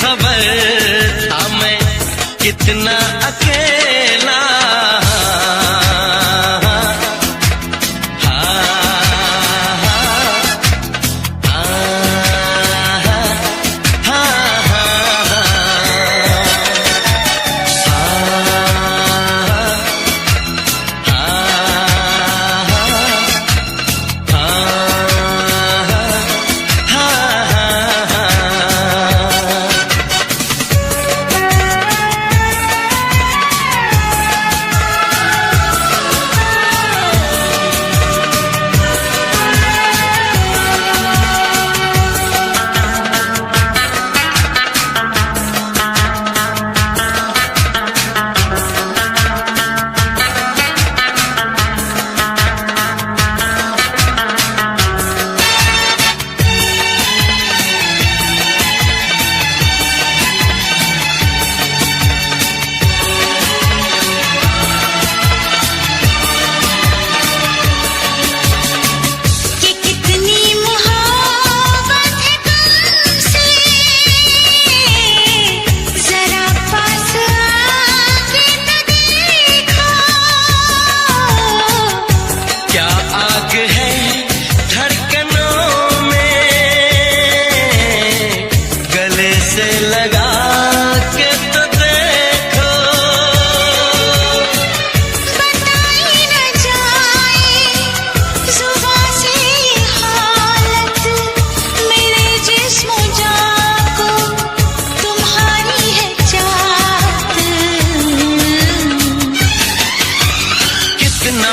खबर था मैं कितना अकेला।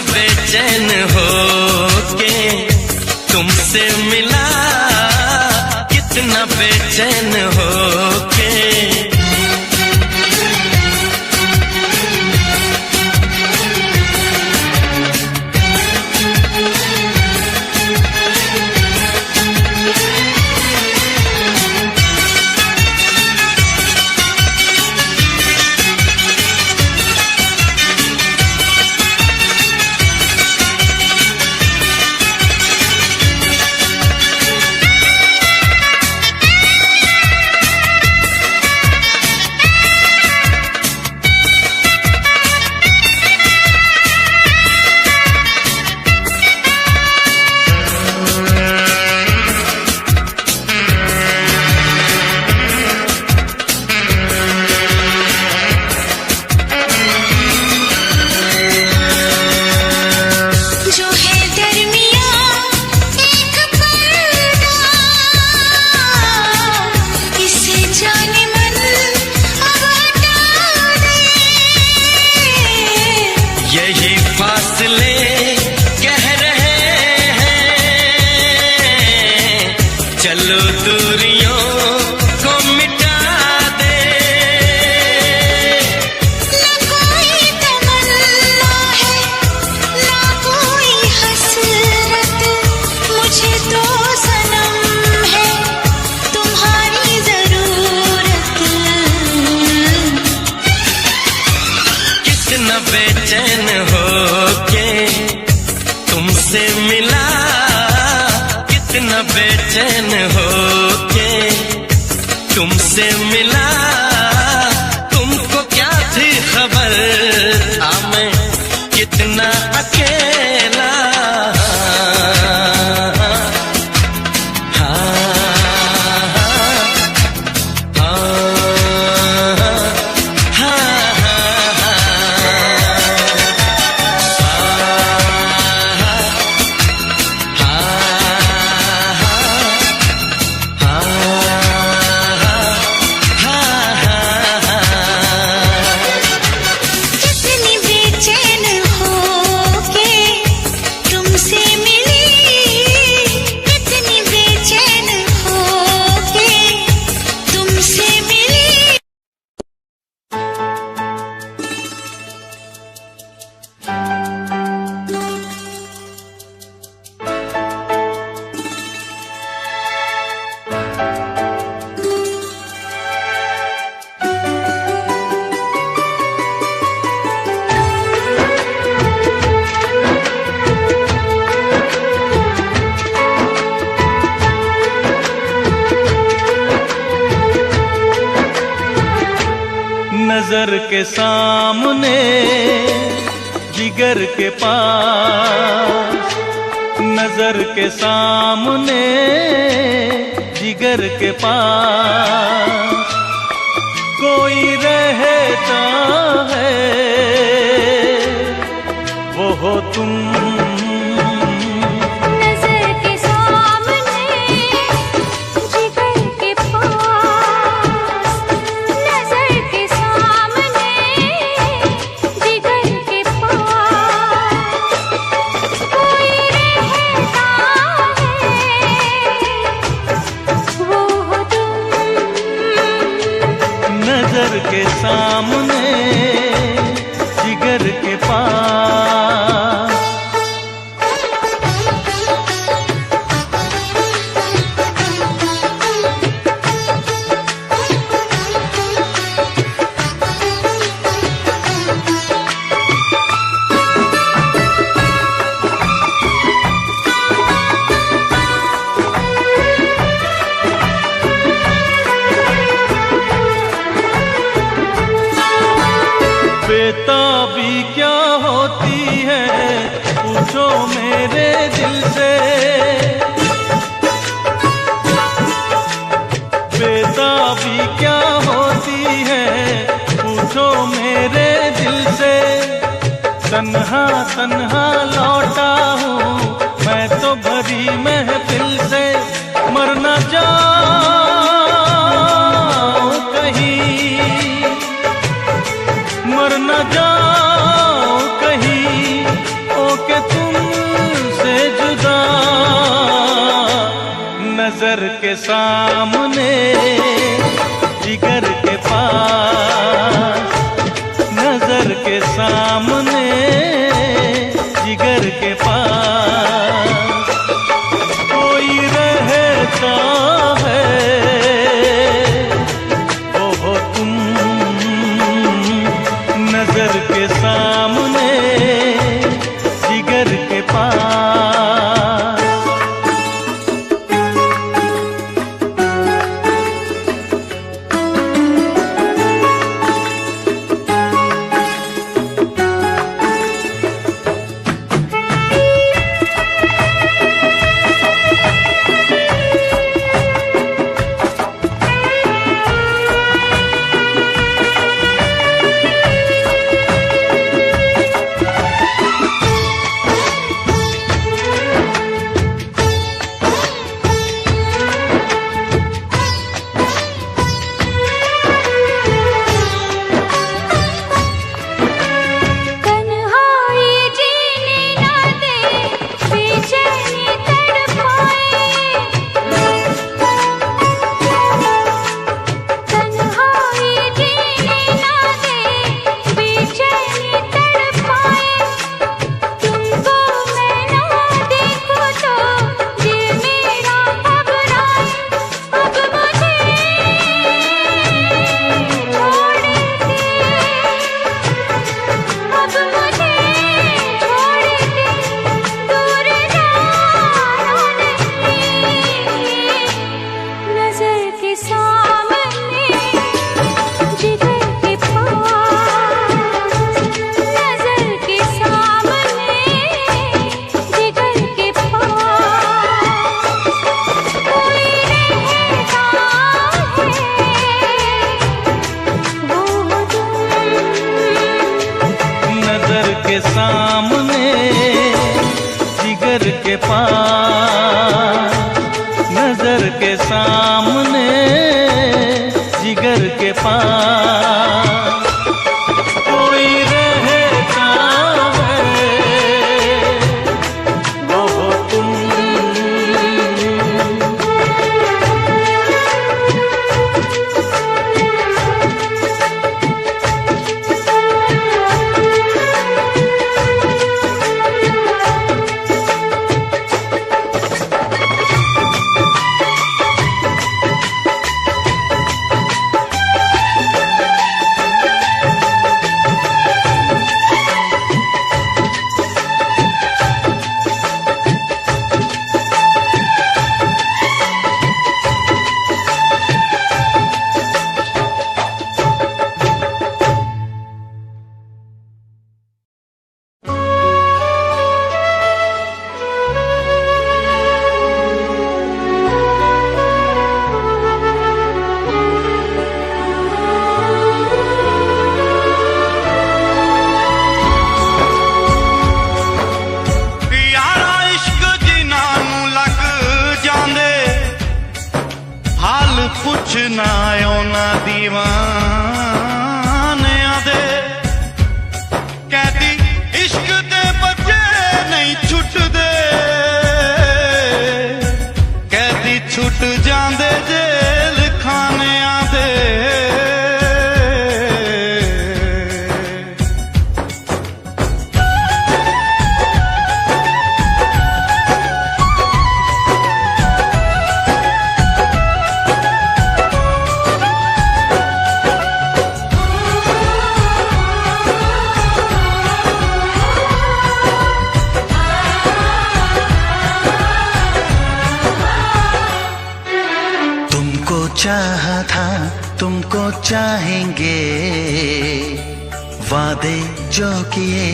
बेचैन हो के तुमसे मिला, कितना बेचैन हो के। यही फासले कह रहे हैं, चलो दूरियों को मिटा दे। ना कोई तमन्ना है, ना कोई हसरत, मुझे तो सनम है तुम्हारी जरूरत। कितना बेचैन हो के तुमसे मिला, कितना बेचैन हो के तुमसे मिला। तुमको क्या थी खबर था मैं कितना अकेला। नजर के सामने जिगर के पास, नजर के सामने जिगर के पास कोई रहता है, वो हो तुम। नजर के सामने जिगर के पास। बेताबी क्या होती है पूछो मेरे दिल से, बेताबी क्या होती है पूछो मेरे दिल से। तन्हा तन्हा लौटा हूँ मैं तो भरी महफिल से, मर न जाऊं कहीं, मर न जाओ कहीं ओके तुमसे जुदा। नजर के सामने जिगर के पास, नजर के सामने जिगर के पास कोई रहता है, वो हो तुम। नजर के सामने जिगर के पास। के सामने जिगर के पास, नजर के सामने जिगर के पास कोई रहता है, वो हो तुम। पुछना ना दीवाने आदे कहती इश्क दे बच्चे नहीं छुटदे कहती छुट जांदे जेल खाने आदे चाहा था तुमको चाहेंगे वादे जो किए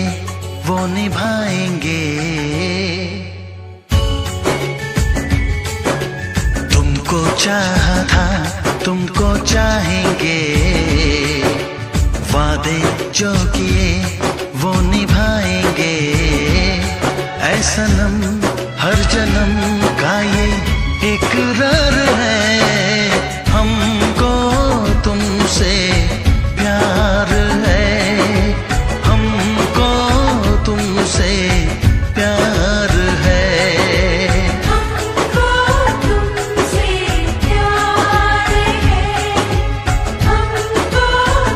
वो निभाएंगे तुमको चाहा था तुमको चाहेंगे वादे जो किए वो निभाएंगे ऐ सनम हर जन्म का ये इकरार है हमको तुमसे प्यार है हमको तुमसे प्यार है हमको तुमसे प्यार है हमको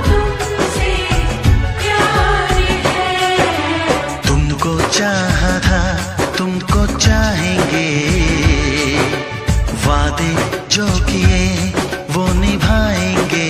तुमसे प्यार है तुमको चाहा था तुमको चाहेंगे वादे जो किए वो निभाएंगे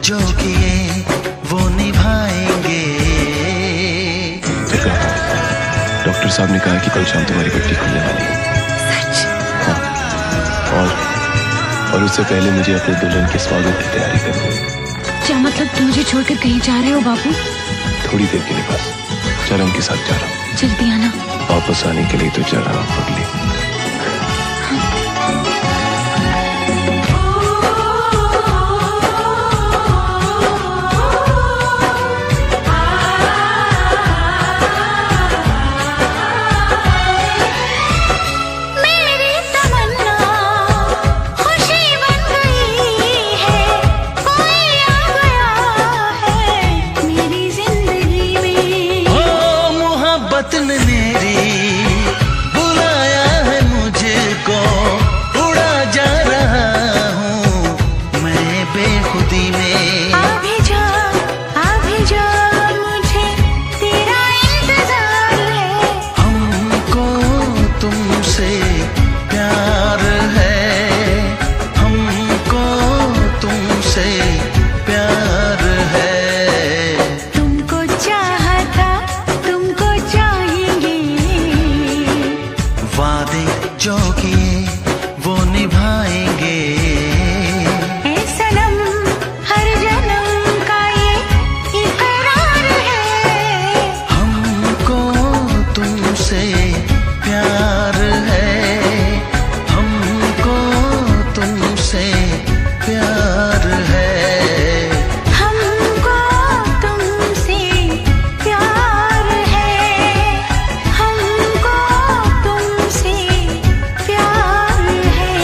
जो किए वो निभाएंगे। डॉक्टर साहब ने कहा कि कल शाम तुम्हारी पट्टी खुलने वाली है। सच? हाँ। और उससे पहले मुझे अपने दुल्हन के स्वागत की तैयारी करनी है। क्या मतलब तुम मुझे छोड़कर कहीं जा रहे हो बाबू? थोड़ी देर के लिए बस, चरण के साथ जा रहा हूँ। जल्दी आना। वापस आने के लिए तो जा रहा हूँ पगली। मेरी बुलाया है मुझको, उड़ा जा रहा हूँ मैं बेखुदी में। अभी जा मुझे तेरा इंतजार है। हमको तुमसे प्यार है, हमको तुमसे प्यार है। तुमको चाहा था तुमको वादे जो किए वो निभाएंगे। ऐ सनम हर जन्म का ये इकरार है। हमको तुमसे प्यार है, हमको तुमसे प्यार है। हमको तुमसे प्यार है, हमको तुमसे प्यार है।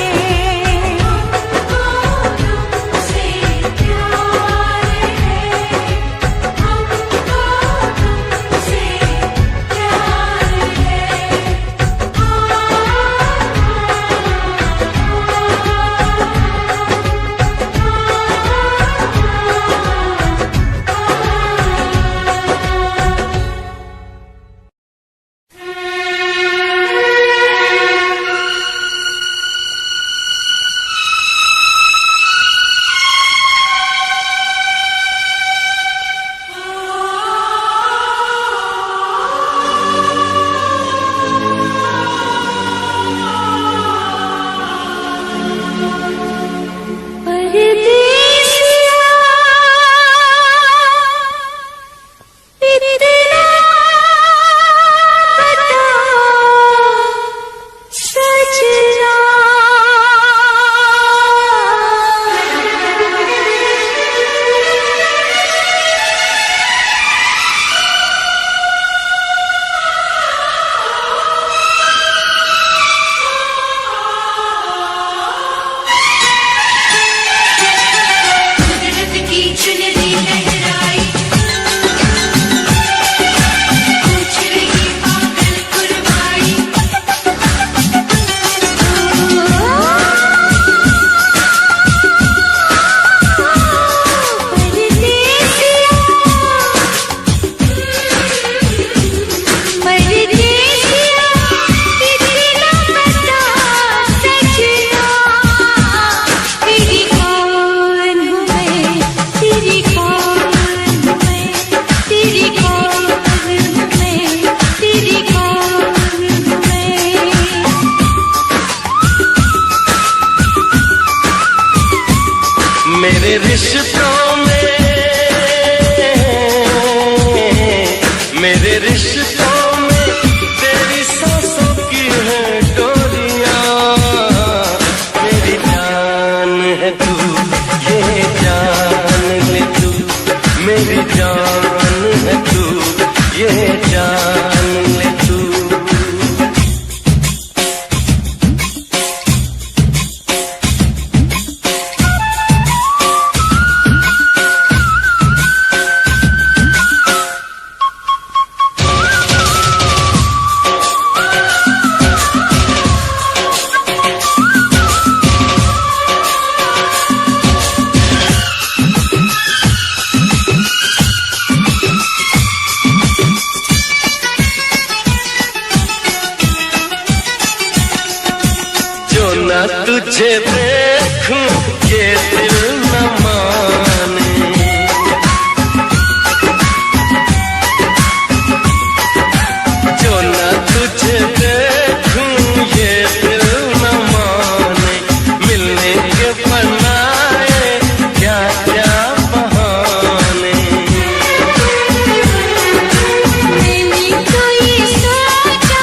मेरे रिश्तों में, मेरे रिश्तों में तेरी सांसों की है डोरियां। मेरी जान है तू, ये जान ले तू, मेरी जान है तू, ये जान ले तू। तुझे देखूं ये दिल न माने, जो न तुझे देखूं ये दिल न माने। मिलने के बनाए क्या क्या बहाने। मैंने तो ये सोचा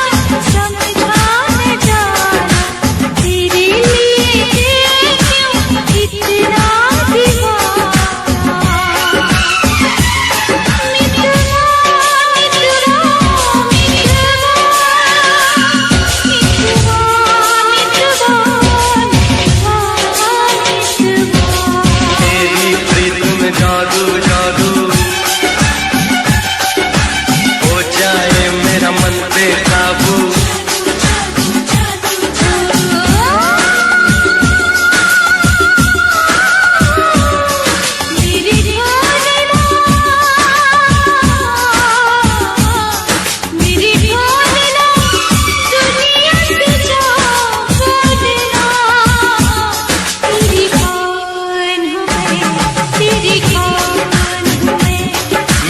समझा न जाना, तेरे जादू जादू हो जाए मेरा मन बेकाबू।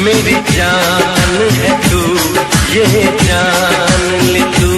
मेरी जान है तू, ये जान ले तू।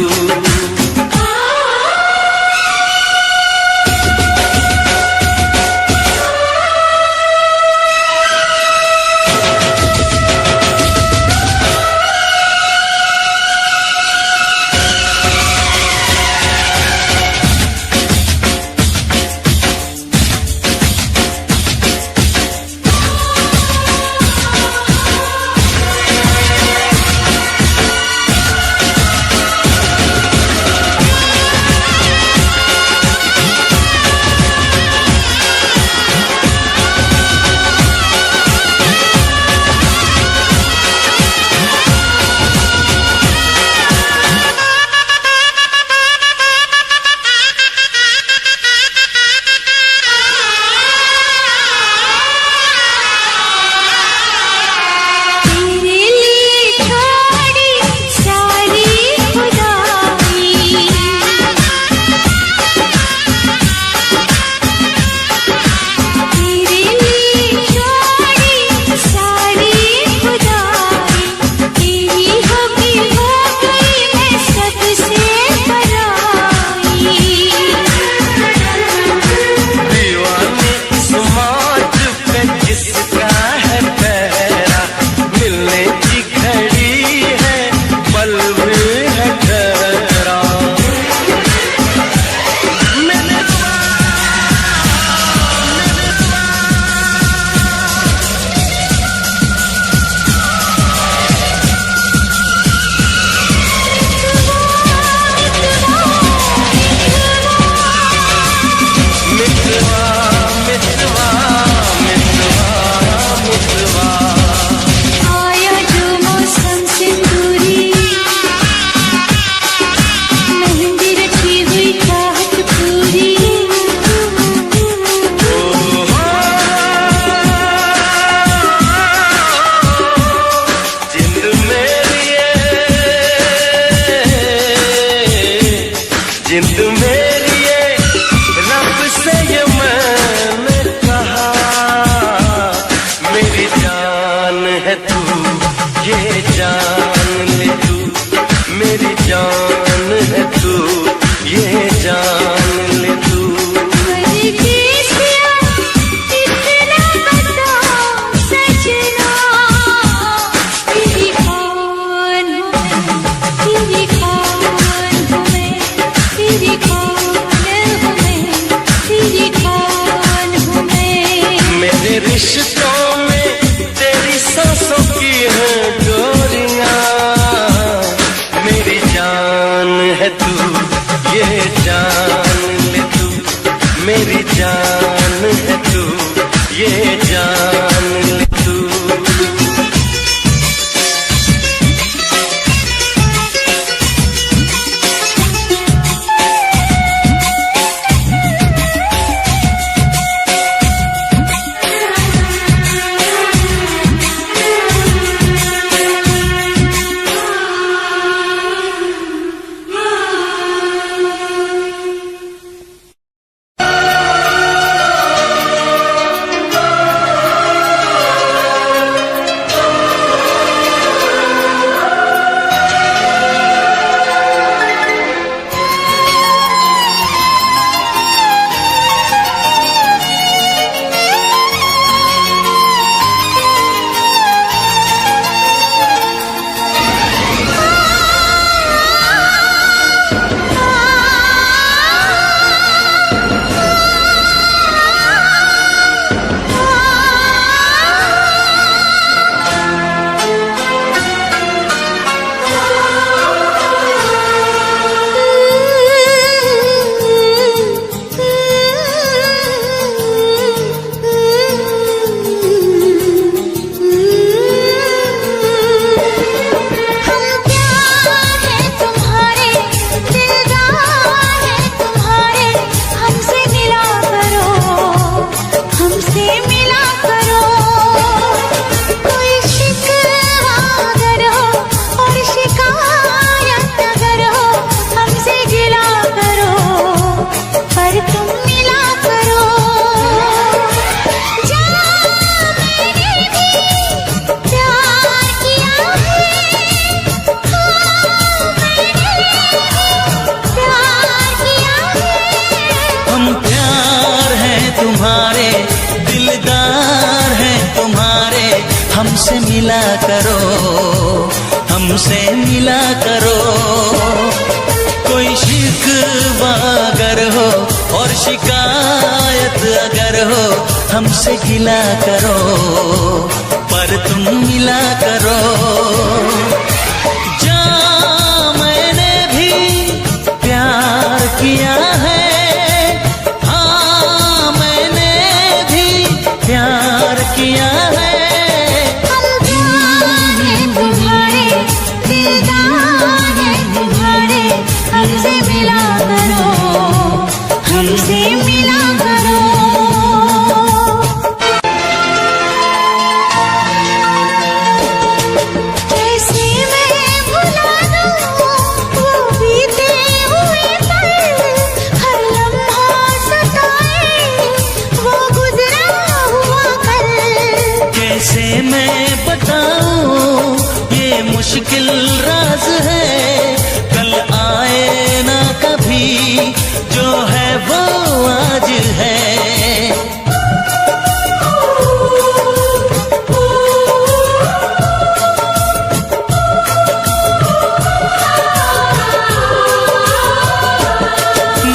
दिलदार हैं तुम्हारे, हमसे मिला करो, हमसे मिला करो। कोई शिकवा अगर हो और शिकायत अगर हो, हमसे गिला करो, पर तुम मिला करो। जा मैंने भी प्यार किया है, हाँ मैंने भी प्यार किया है। तुम्हारे दिलदार हैं तुम्हारे, हमसे मिला करो, हमसे मिला करो। कैसे मैं भुला दूं वो बीते हुए पल, हर लम्हा सताए वो गुजरा हुआ कल। कैसे मैं बताऊं ये मुश्किल राज है, कल आए ना कभी, जो है वो आज है।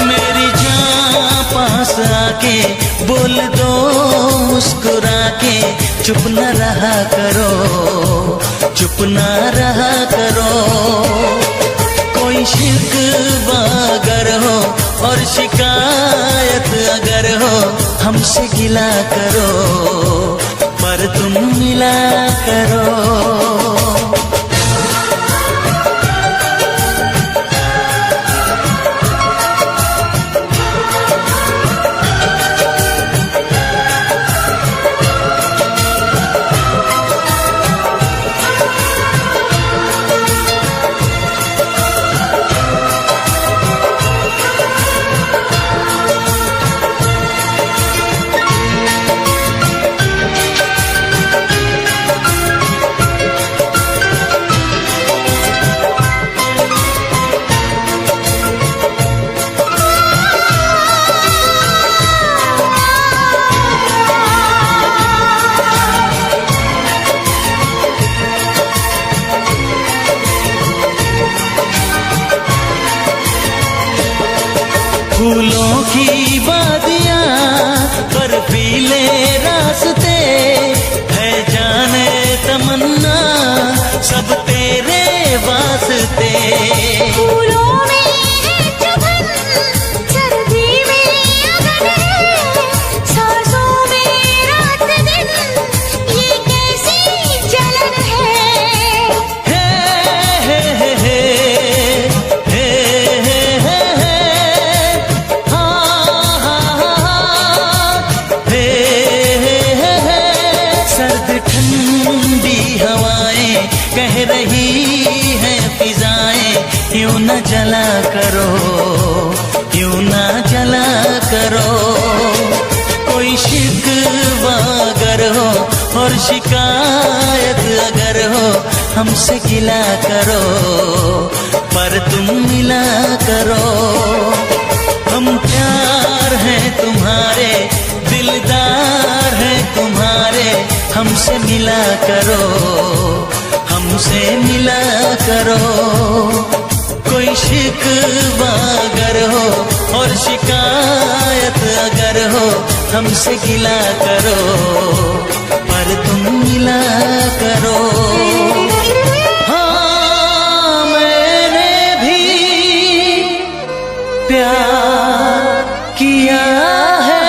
मेरी जान पास आके बोल दो मुस्कुरा के, चुप न रहा करो, चुप न रहा करो। कोई शिकवा अगर हो और शिकायत अगर हो, हमसे गिला करो, पर तुम मिला करो। फूलों की वादियाँ बर्फीले रास्ते, है जाने तमन्ना सब तेरे वास्ते। फूलों में है चुभन, सर्दी में अगन है, सांसों में रात दिन ये कैसी जलन है। हे हे हे कह रही है फिजाएं, यूं न जला करो, यूं न जला करो। कोई शिकवा अगर हो और शिकायत अगर हो, हमसे गिला करो, पर तुम मिला करो। हम प्यार हैं तुम्हारे, दिलदार हैं तुम्हारे, हमसे मिला करो, हमसे मिला करो। कोई शिकवा अगर हो और शिकायत अगर हो, हमसे गिला करो, पर तुम मिला करो। हाँ मैंने भी प्यार किया है।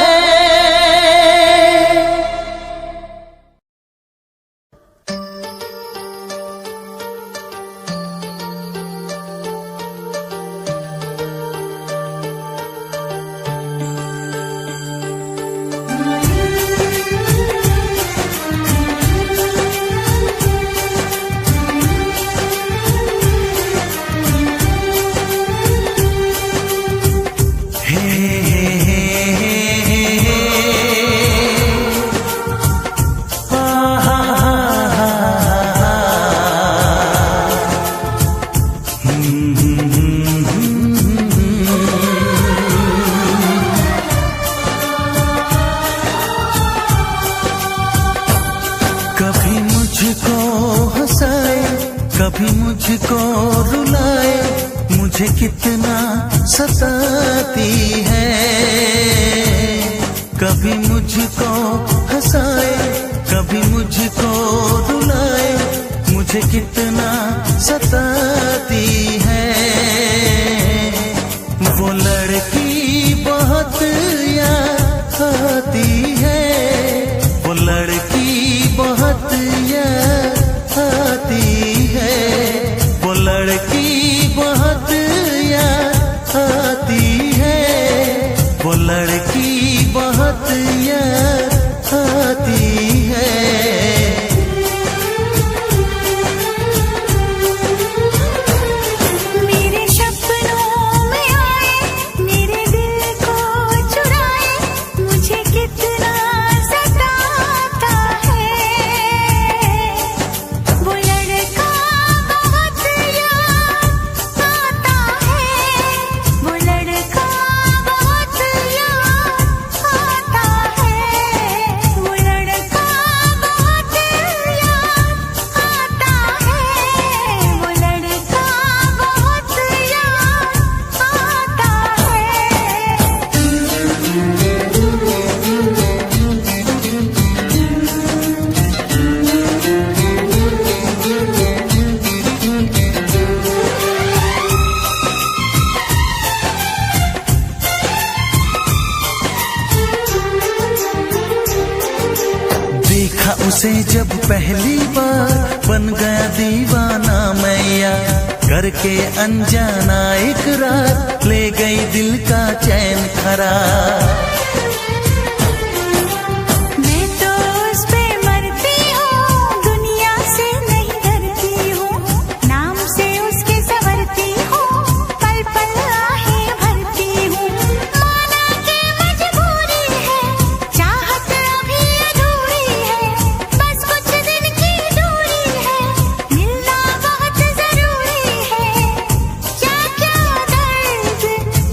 कभी मुझको रुलाए, मुझे कितना सताती है। कभी मुझको हंसाए, कभी मुझको रुलाए, मुझे कितना सताती है। वो लड़की बहुत याद आती है, वो लड़की बहुत याद आती है, वो लड़की बहुत याद आती है, वो लड़की बहुत याद आती है। मेरे सपनों में आए, मेरे दिल को चुराए, मुझे कितना सताता है। वो लड़का बहुत याद आता है, वो लड़का बहुत याद आता है, वो लड़का बहुत याद आता है, वो लड़का बहुत याद आता देखा उसे जब पहली बार, बन गया दीवाना मैया। करके अनजाना इकरार, ले गई दिल का चैन खरार। मैं तो उस पे मरती हूँ, दुनिया से नहीं डरती हूँ, नाम से उसके संवरती हूँ, पल पल आहें भरती हूँ। माना कि मजबूरी है, चाहत अभी अधूरी है, बस कुछ दिन की दूरी है, मिलना बहुत जरूरी है। क्या क्या दर्द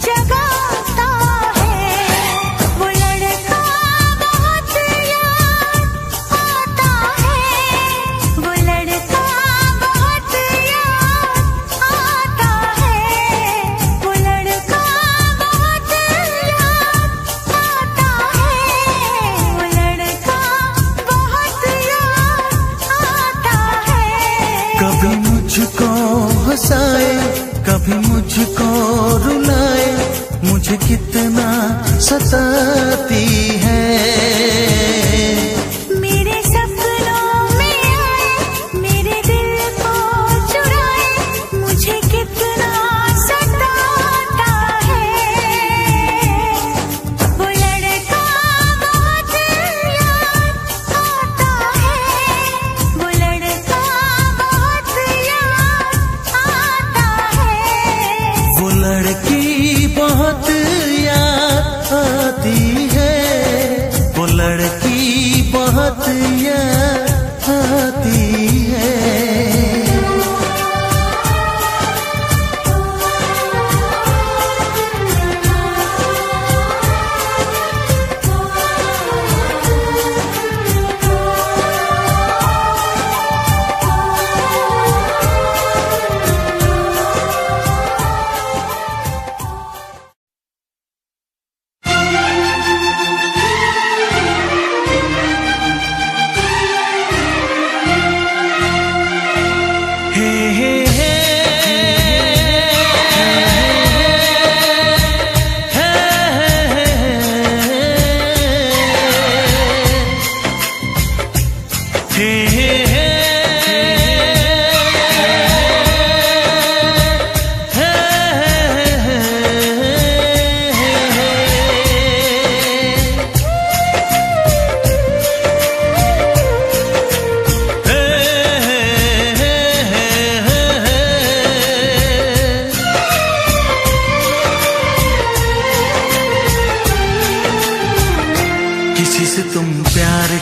जगाता है, वो लड़का बहुत याद आता है, वो लड़का बहुत याद आता है, वो लड़का बहुत याद आता है, वो लड़का बहुत याद आता है। कभी मुझको हंसाए, कभी मुझको रुलाए, मुझे कितना सताती है। मेरे सपनों में आए, मेरे दिल को चुराए, मुझे कितना सताता है। वो लड़का बहुत याद आता है, वो लड़का बहुत याद आता है। वो लड़की बहुत याद आती है, वो लड़की बहुत याद आती है।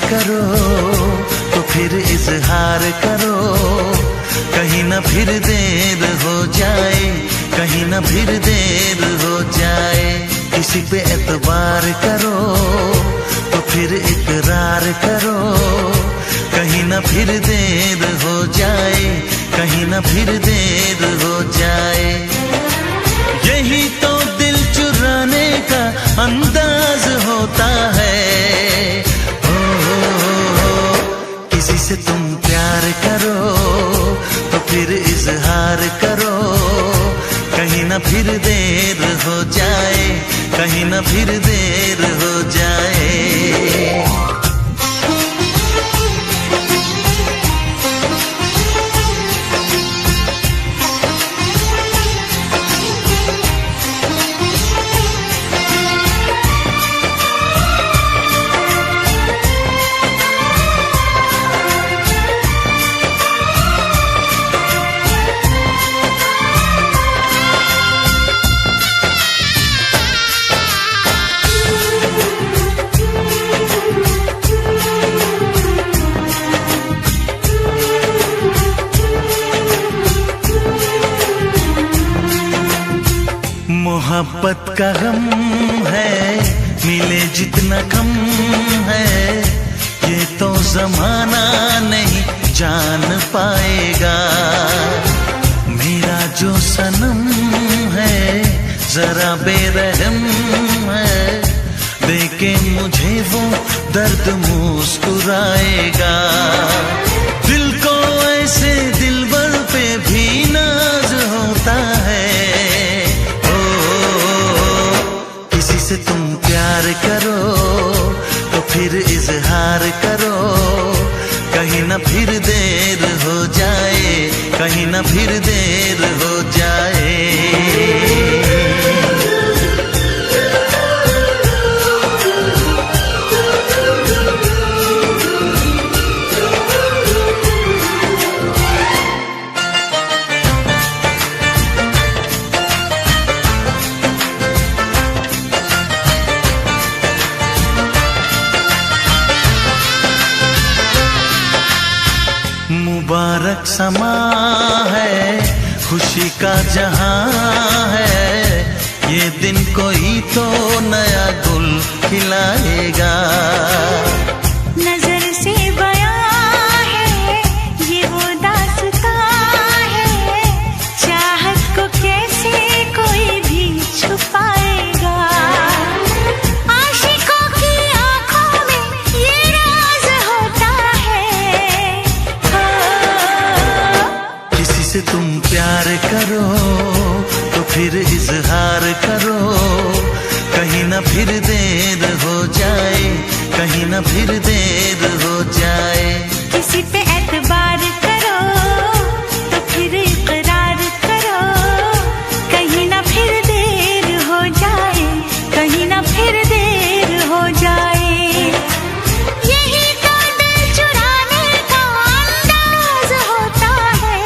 करो तो फिर इजहार करो, कहीं ना फिर देर हो जाए, कहीं ना फिर देर हो जाए। किसी पे एतबार करो तो फिर इकरार करो, कहीं ना फिर देर हो जाए, कहीं ना फिर देर हो जाए। यही तो दिल चुराने का अंदाज होता है। किसी से तुम प्यार करो तो फिर इजहार करो, कहीं ना फिर देर हो जाए, कहीं ना फिर देर हो जाए। मोहब्बत का गम है, मिले जितना कम है, ये तो जमाना नहीं जान पाएगा। मेरा जो सनम है जरा बेरहम है, देखे मुझे वो दर्द मुस्कुराएगा। दिल को ऐसे दिलबर पे भी नाज होता है। से तुम प्यार करो तो फिर इजहार करो, कहीं ना फिर देर हो जाए, कहीं ना फिर देर हो जाए। मुबारक समा है, खुशी का जहां है, ये दिन कोई तो नया गुल खिलाएगा। नजर से बयां है ये वो दास्तां है, चाहत को कैसे कोई भी छुपाएगा। आशिकों की आंखों में ये राज होता है। किसी से तुम प्यार करो तो फिर इजहार करो, कहीं ना फिर देर हो जाए, कहीं ना फिर देर हो जाए। किसी पे एतबार करो तो फिर इकरार करो, कहीं ना फिर देर हो जाए, कहीं ना फिर देर हो जाए। यही तो दिल चुराने का अंदाज होता है।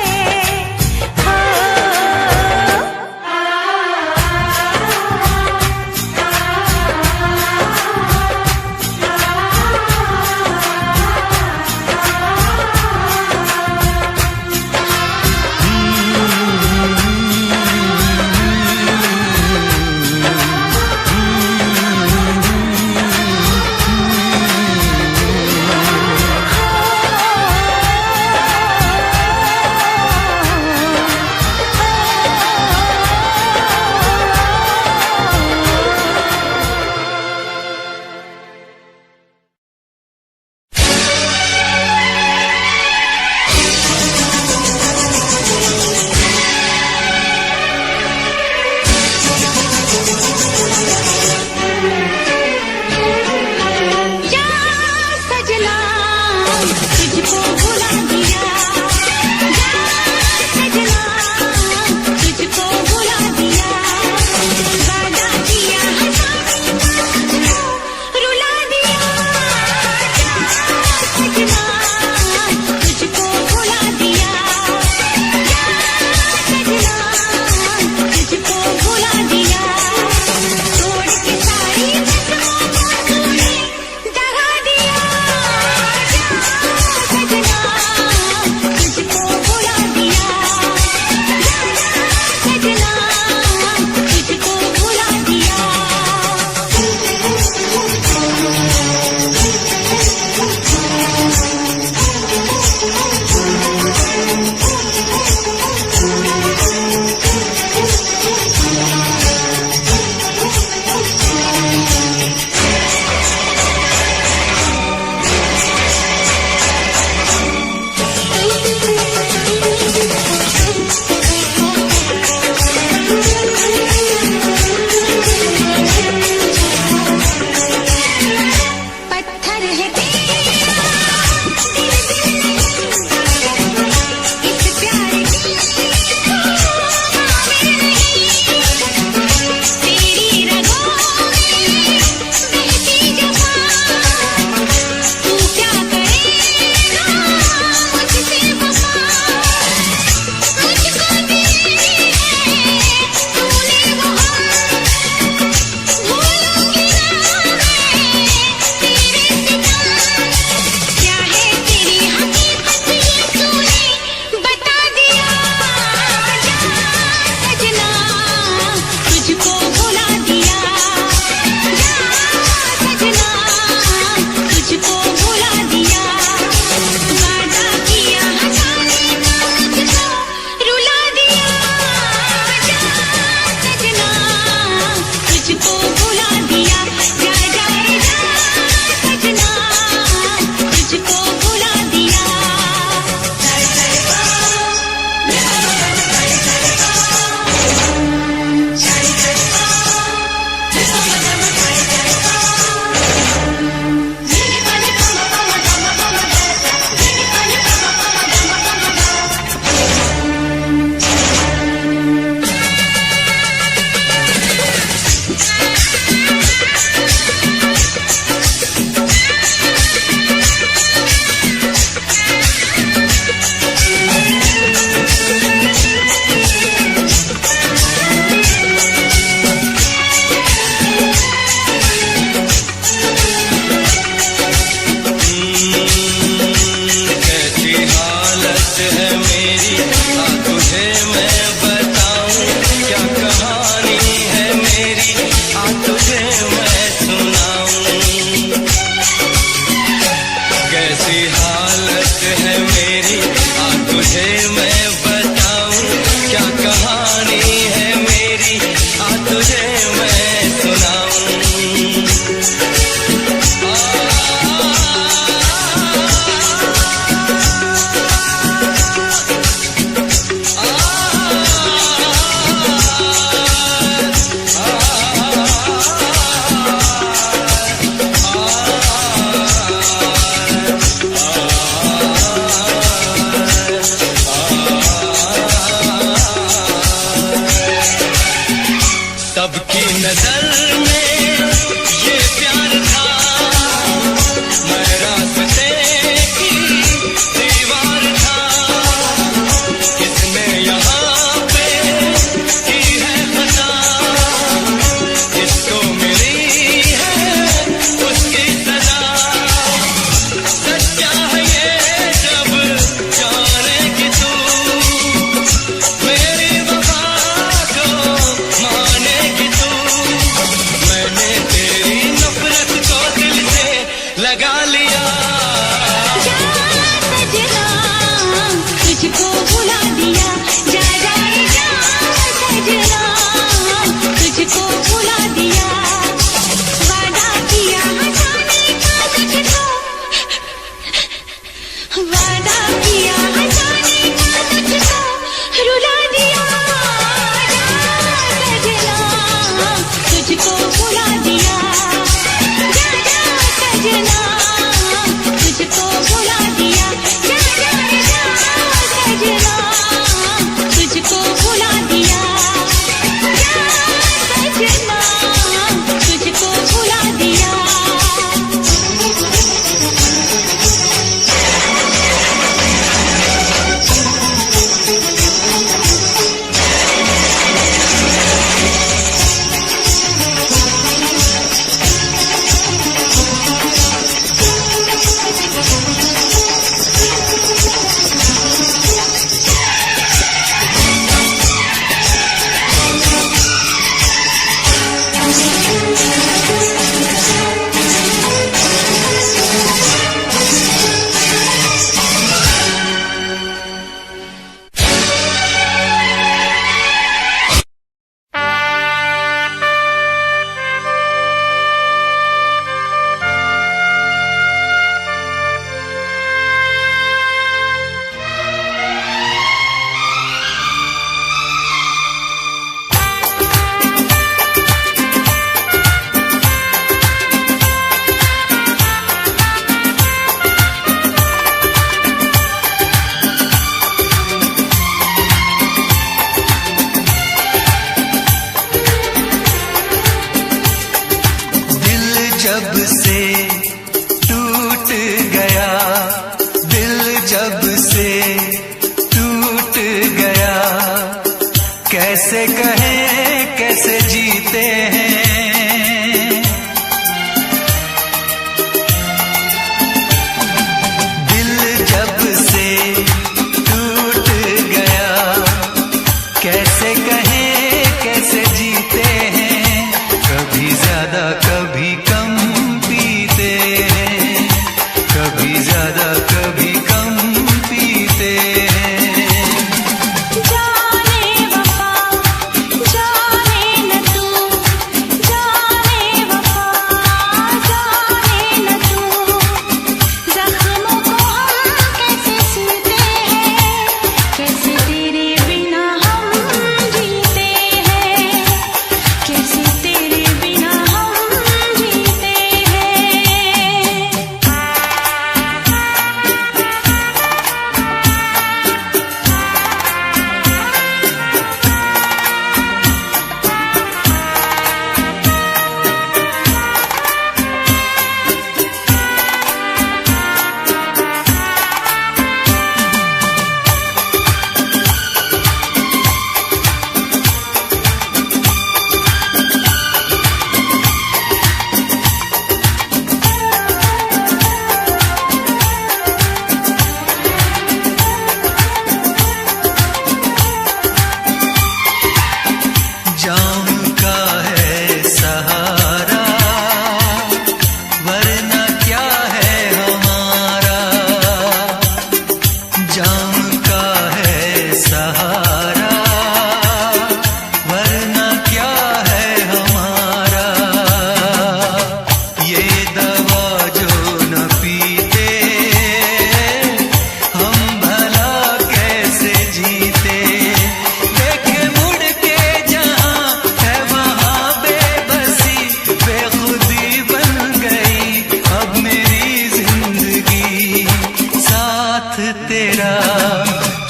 तेरा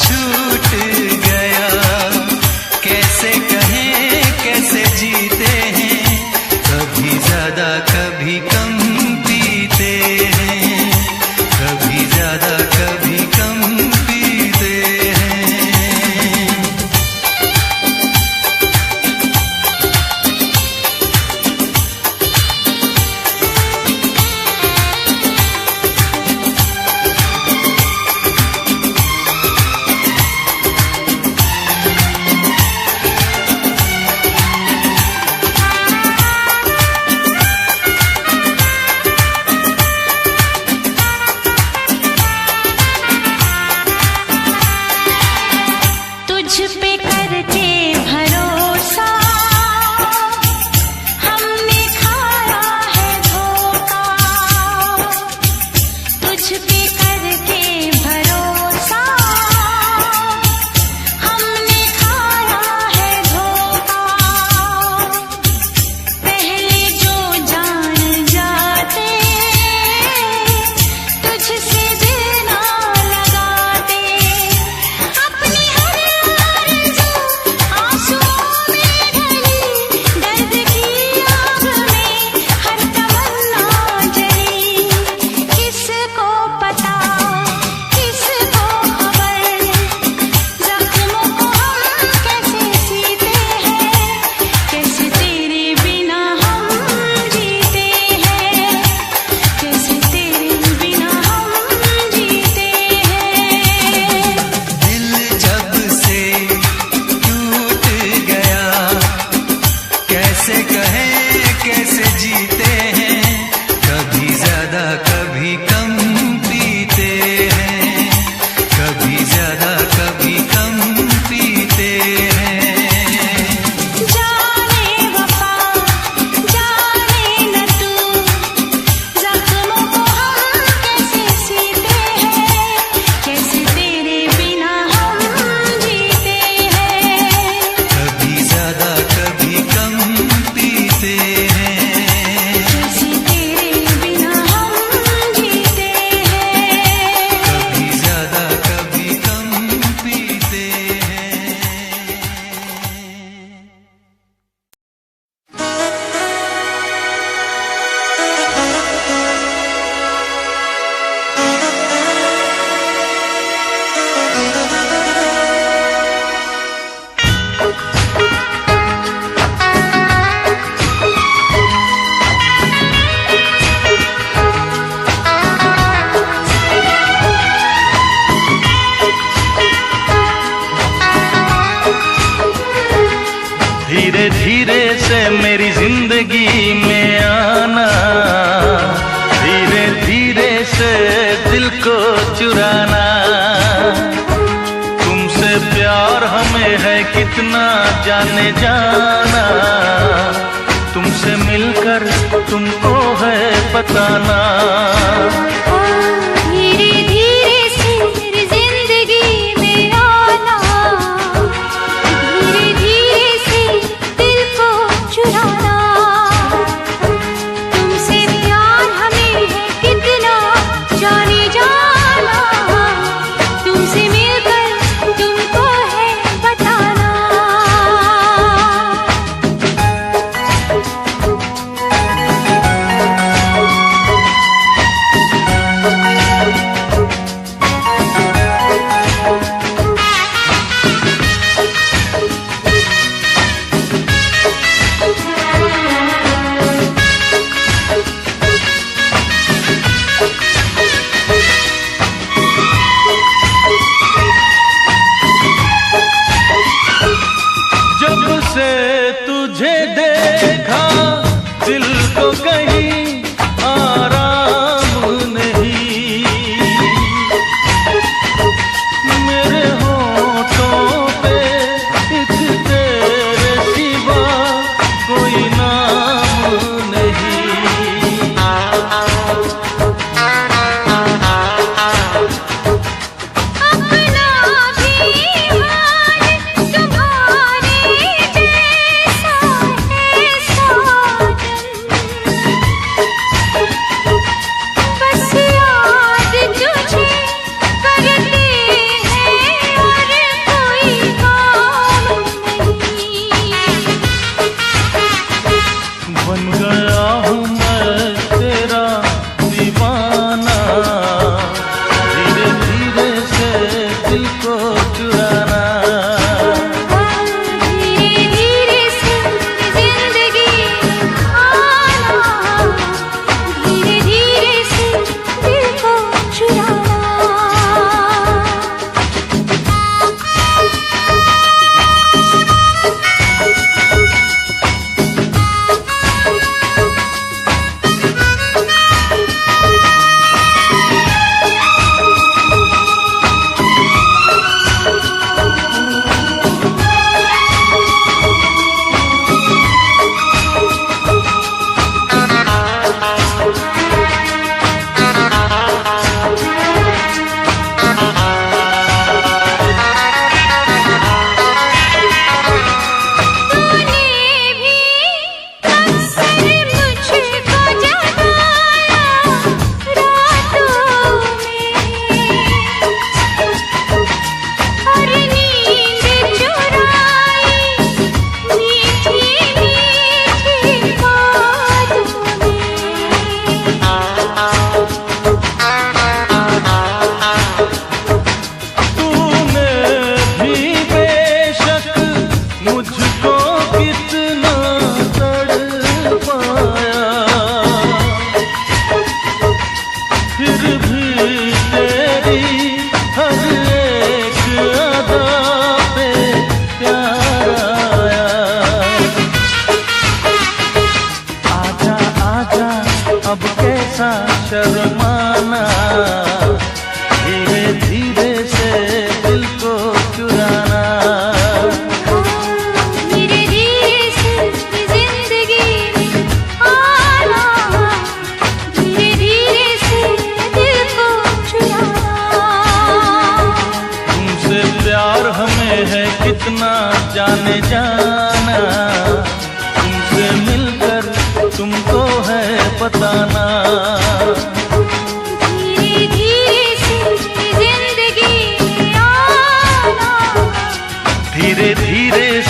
छूट गया। कैसे कहें कैसे जीते हैं, कभी ज्यादा कभी कम पीते हैं, कभी ज्यादा कभी कम पीते हैं। तुझ पे करके भरोसा हमने खाया है धोखा। तुझ पे करके भरोसा हमने खाया है धोखा। पहले जो जान जाते तुझसे दिल ना लगाते। अपनी हर आरज़ू आंसुओं में ढली, दर्द की आग में हर तमन्ना जली। किसको पता किसको खबर, जख्मों को हम कैसे सीते हैं, कैसे तेरे बिना हम जीते हैं, कैसे तेरे बिना हम जीते हैं। दिल जब से टूट गया, कैसे कहें कैसे जीते हैं, कभी ज्यादा कभी कम पीते हैं, कभी ज्यादा कभी कम पीते हैं। जाने वफा जाने न तू, जख्मों को हम कैसे सीते हैं, कैसे तेरे बिना हम जीते हैं। कभी ज्यादा कभी कम पीते हैं। कैसे तेरे बिना हम जीते हैं। कभी ज्यादा कभी कम पीते हैं। धीरे धीरे से मेरी जिंदगी में आना, धीरे धीरे से दिल को चुराना। तुमसे प्यार हमें है कितना जाने जाना, तुमसे मिलकर तुमको है बताना। धीरे धीरे से मेरी जिंदगी में आना, धीरे धीरे से दिल को चुराना। तुमसे प्यार हमें है कितना जाने जाना, तुमसे मिलकर तुमको है बताना।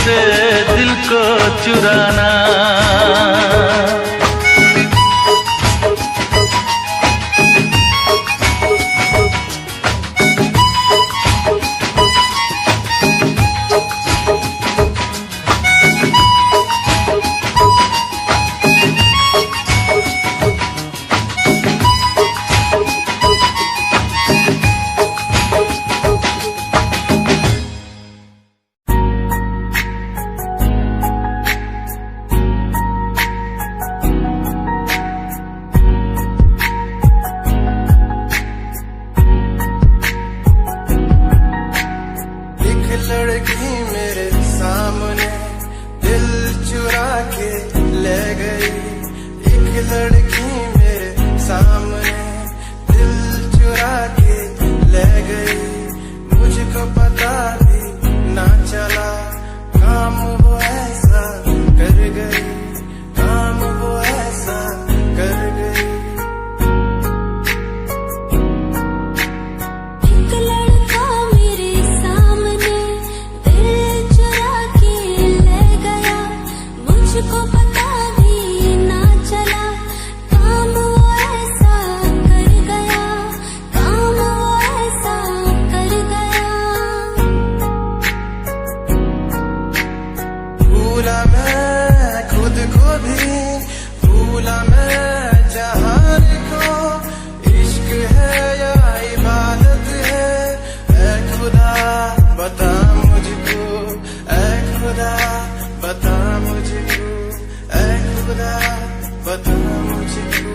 से दिल को चुराना। लड़की मेरे सामने दिल चुरा के ले गई। एक लड़की मेरे सामने दिल चुरा के ले गई। मुझको पता भी ना चला काम वो ऐसा कर गई, काम वो ऐसा कर गई। मुझको पता भी ना चला काम वो ऐसा कर गया, काम वो ऐसा कर गया। भूला मैं खुद को भी, भूला मैं जहान को। इश्क है या इबादत है, ऐ खुदा बता मुझको, ऐ खुदा बता मुझको, ऐ खुदा बता मुझको।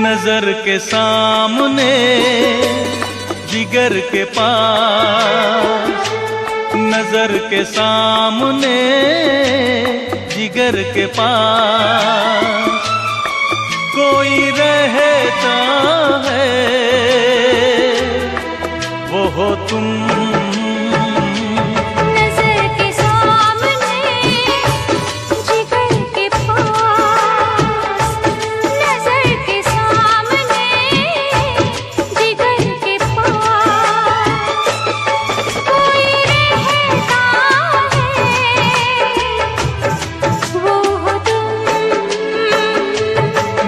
नजर के सामने जिगर के पास, नजर के सामने जिगर के पास कोई रहता है, वो हो तुम।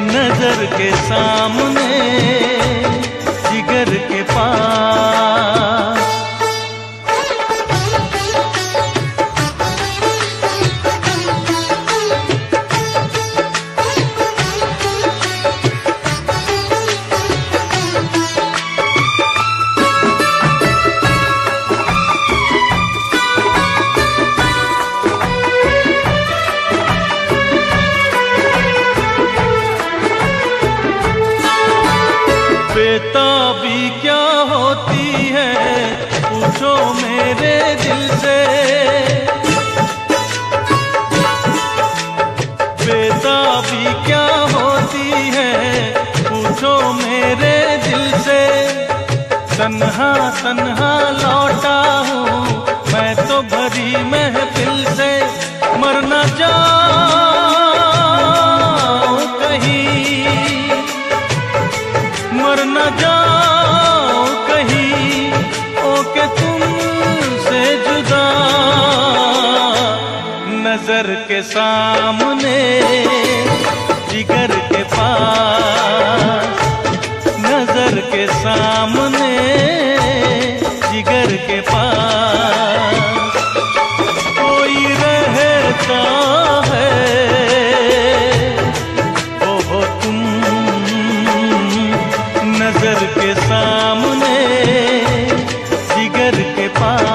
नजर के सामने जिगर के पास। तन्हा तन्हा लौटा हूँ मैं तो भरी महफिल से, मर न जाओ कहीं, मर न जाओ कहीं, ओके तुमसे जुदा। नजर के सामने जिगर के पास, नजर के सामने जिगर के पास कोई रहता है, वो हो तुम। नजर के सामने जिगर के पास।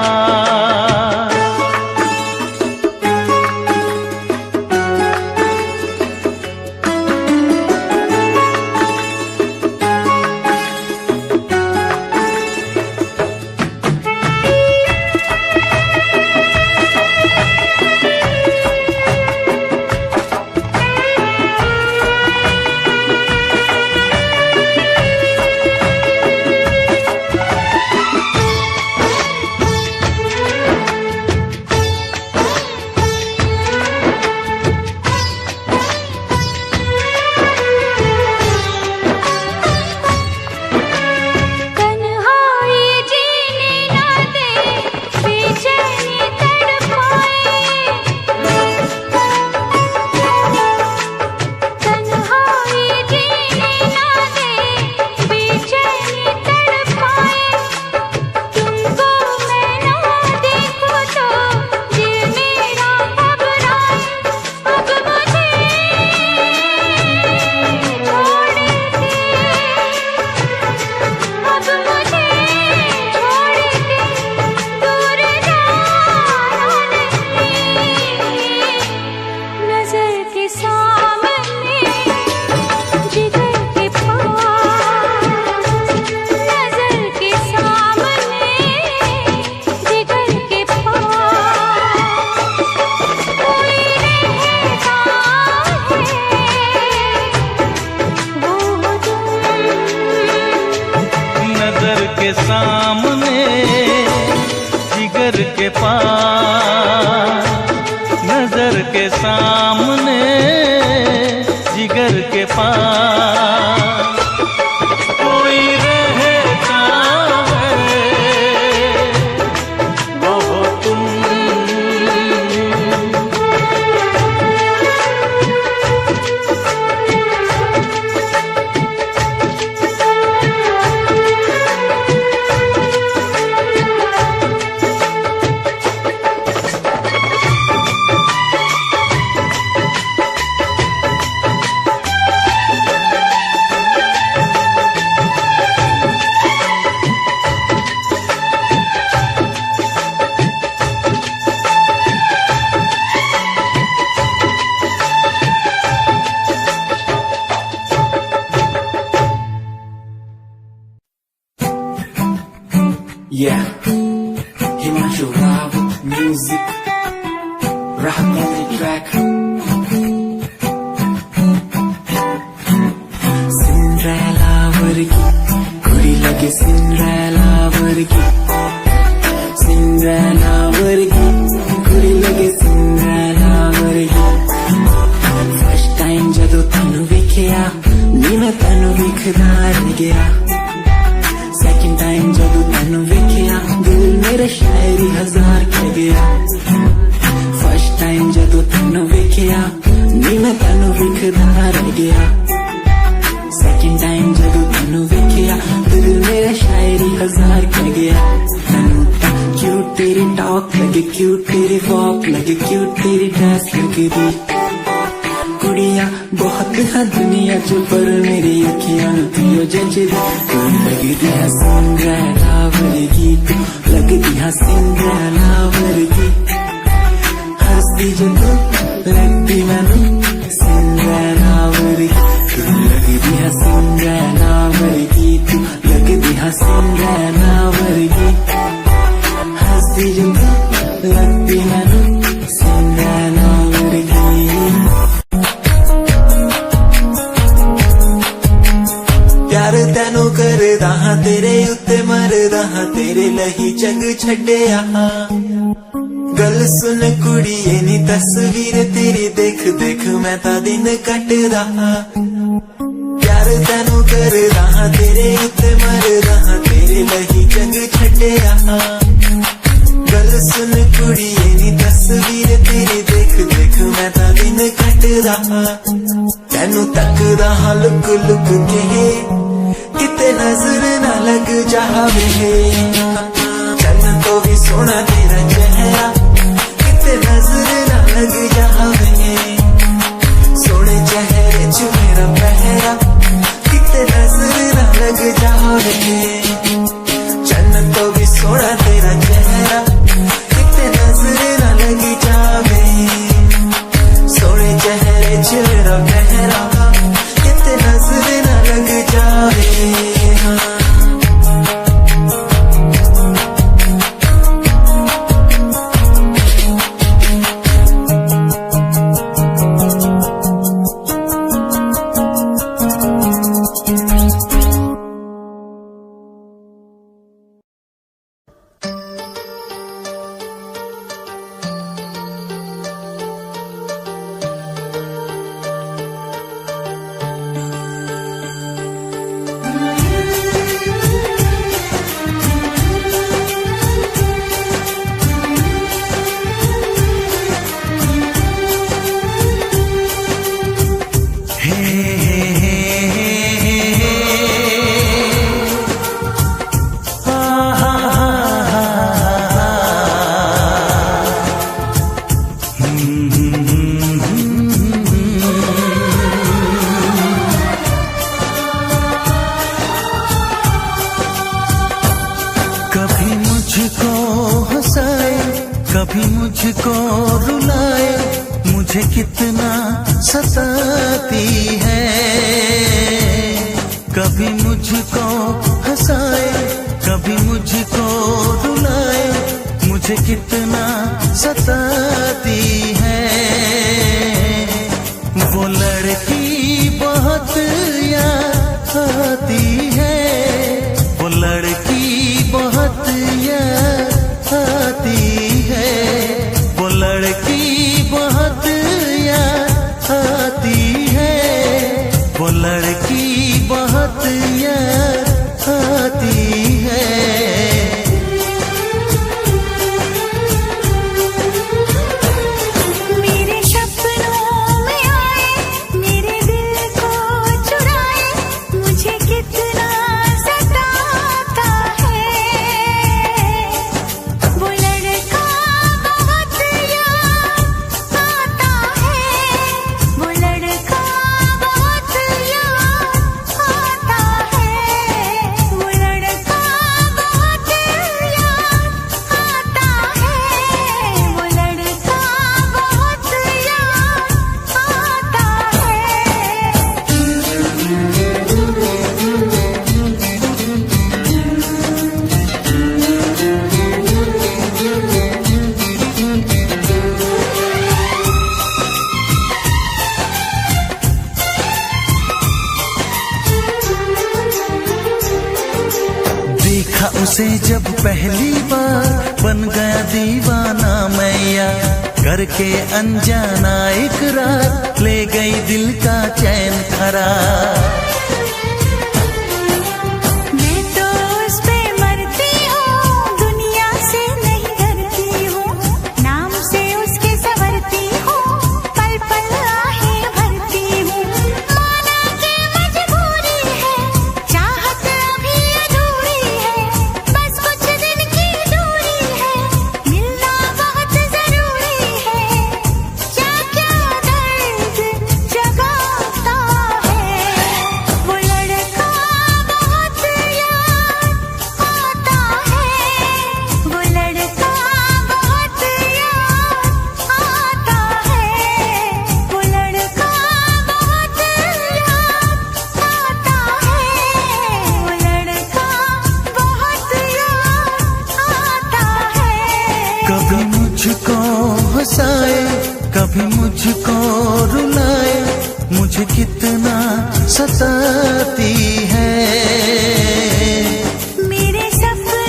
के सामने जिगर के पास, नजर के सामने जिगर के पास कोई रहता है, वो हो तुम। Yeah, Himanshu Rao with music, rap on the track. Cinderella vargi, kudi lage Cinderella vargi. Cinderella vargi, kudi lage Cinderella vargi. First time jadoo tanu vekhya, ni main tanu vekhda reh gaya. Second time जदू तैनू वेखिया दिल मेरा शायरी हजार कह गया. First time जदू तैनू वेखिया नी मैं तैनू वेखदा रह गया. Second time जदू तैनू वेखिया दिल मेरा शायरी हजार कह गया. तैनू ता क्यूट तेरी टॉक लगे, क्यूट तेरी वॉक लगे, क्यूट तेरी ड्रेस लगे दी. कुड़िया बहुत है दुनिया च पर मेरी अखियां थियो जजदी. तू लगदी है सिंड्रेला वर्गी, तू लगदी है सिंड्रेला वर्गी. हंसदी जो तू लगदी मैनू सिंड्रेला वर्गी. तू लगदी है सिंड्रेला वर्गी, तू लगदी है सिंड्रेला वर्गी. हंसदी जो तू लगदी मैनू सिंड्रेला वर्गी. प्यार तैनू करदा हां तेरे उत्ते मर करदा हां तेरे लही जग छड्डिया गल सुन कुड़िए नी तस्वीर तेरी देख देख मैं तां दिन कटदा हां प्यार तैनू करदा हां तेरे उत्ते मरदा हां तेरे लही जग छड्डिया गल सुन कुड़िए नी तस्वीर तेरी देख देख मैं तां दिन कटदा हां तैनू तकदा हां लुक लुक के किते नजर ना लग जावे चन्न तो भी सोना तेरा चेहरा किते नजर ना लग जावे सोने चेहरे च मेरा पहरा किते नजर ना लग जावे चन्न तो भी सोना तेरा चेहरा किते नजर ना लग जावे सोने चेहरे च मेरा पहरा किते नजर ना लग जावे कभी मुझको रुलाए मुझे कितना सताती है कभी मुझको हंसाए कभी मुझको रुलाए मुझे कितना सताती है वो लड़की बहुत याद आती है वो लड़की बहुत याद आती है वो लड़की बहुत याद आती है वो लड़की बहुत याद आती है मेरे सपनों में आए मेरे दिल को चुराए मुझे कितना सताता है वो लड़का बहुत याद आता है वो लड़का बहुत याद आता है वो लड़का बहुत याद आता है वो लड़का बहुत देखा उसे जब पहली बार बन गया दीवाना मैया करके अनजाना इकरार ले गई दिल का चैन करार मैं तो उस पे मरती हूँ दुनिया से नहीं डरती हूँ नाम से उसके संवरती हूँ पल पल आहें भरती हूँ माना कि मजबूरी है चाहत अभी अधूरी है बस कुछ दिन की दूरी है मिलना बहुत जरूरी है क्या क्या दर्द जगाता है वो लड़का बहुत याद आता है वो लड़का बहुत याद आता है वो लड़का बहुत याद आता है वो लड़का बहुत याद आता है कभी मुझको हंसाए कभी मुझको रुलाए मुझे कितना सताती है मेरे सपनों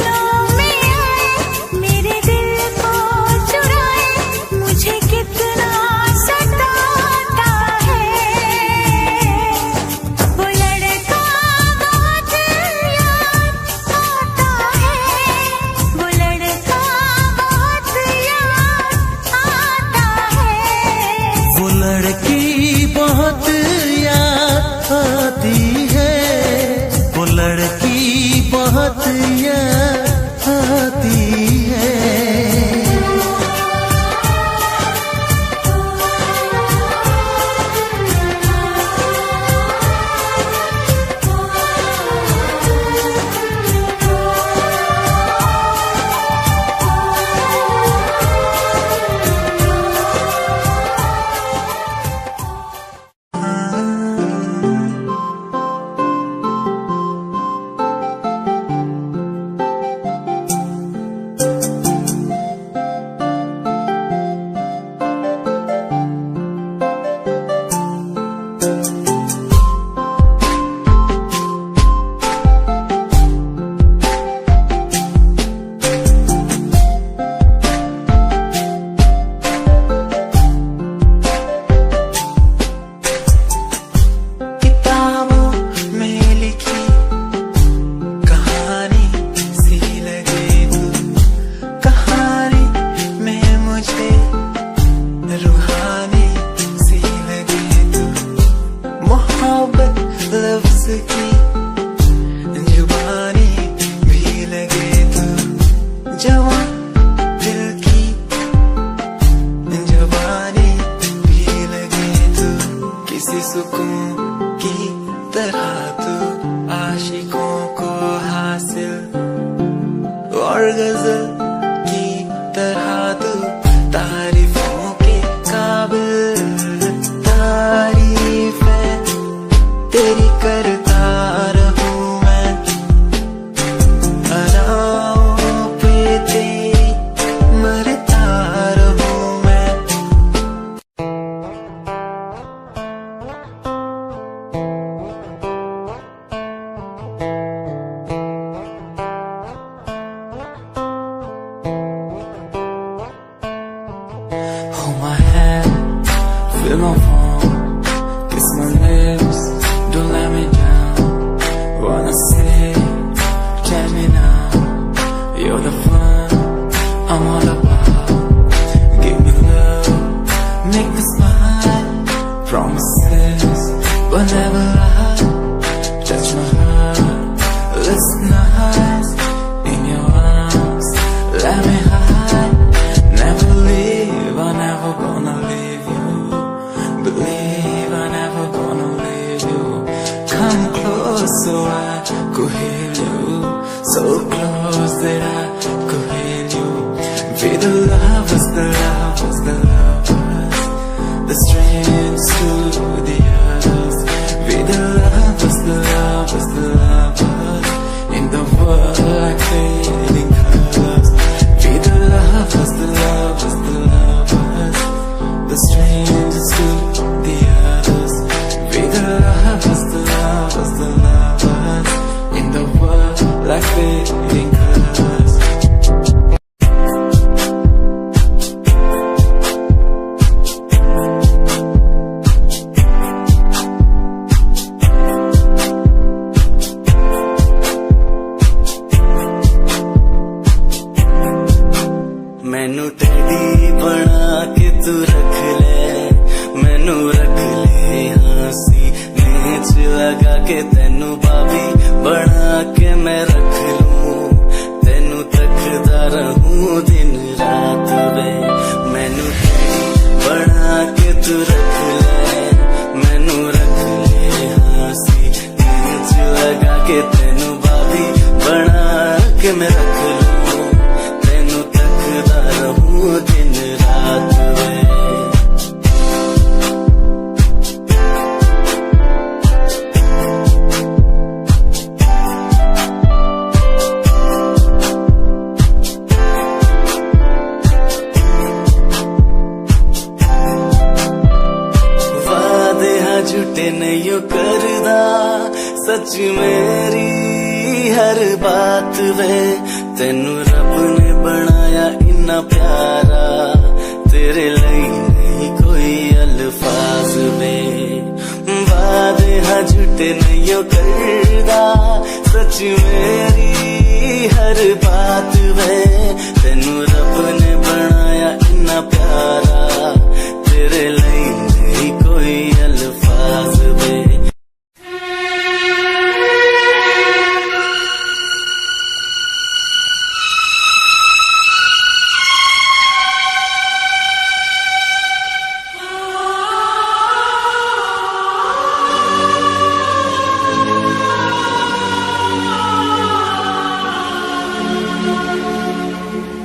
सुकून की तरह तू आशिकों को हासिल और गजल की तरह तू तारीफों के काबिल। तारीफें तेरी करता रहूं मैं, अनाओं पे तेरी मरता रहूं मैं। Hold my hand, feel my palm, kiss my lips, don't let me down. Wanna say, tell me now, you're the one I'm all about. Give me love, make me smile, promises but never lie. Touch my heart, listen nice, in your arms, let me hide. Never leave, I'm never gonna leave you. Believe I'm never gonna leave you. Come close so I could hear you. So close that I could hear you. Be the lovers, the lovers, the lovers, the strangers to the others. Be the lovers, the lovers, the lovers, in the world like fading colors. Be the lovers, the lovers, the lovers, the strangers to the others. Be the lovers, the lovers, the lovers, in the world like fading colors. मैनू teddy बना के तू रख ले, मैनू रख ले हंसी नेच लगा के तेनू बाबी बना के मैं रख लूं। तेनू तकदा रहूं दिन रात वे, मैनू टेडी बना के तू रख ले, मैनू रख ले हंसी नेच लगा के तेनू बाबी बना के मैं रख लूं। दिन रात वे वादे हा झूठे नहीं करदा, सच मेरी हर बात वे। तेनू रब ने बनाया इन्ना प्यारा, तेरे लिए नहीं कोई अल्फाज वे। वादे हा झूठे नहीं करदा, सच मेरी हर बात वे। तेनू रब ने बनाया इन्ना प्यारा, तेरे लिए नहीं कोई अल्फाज वे।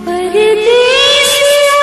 परदेसिया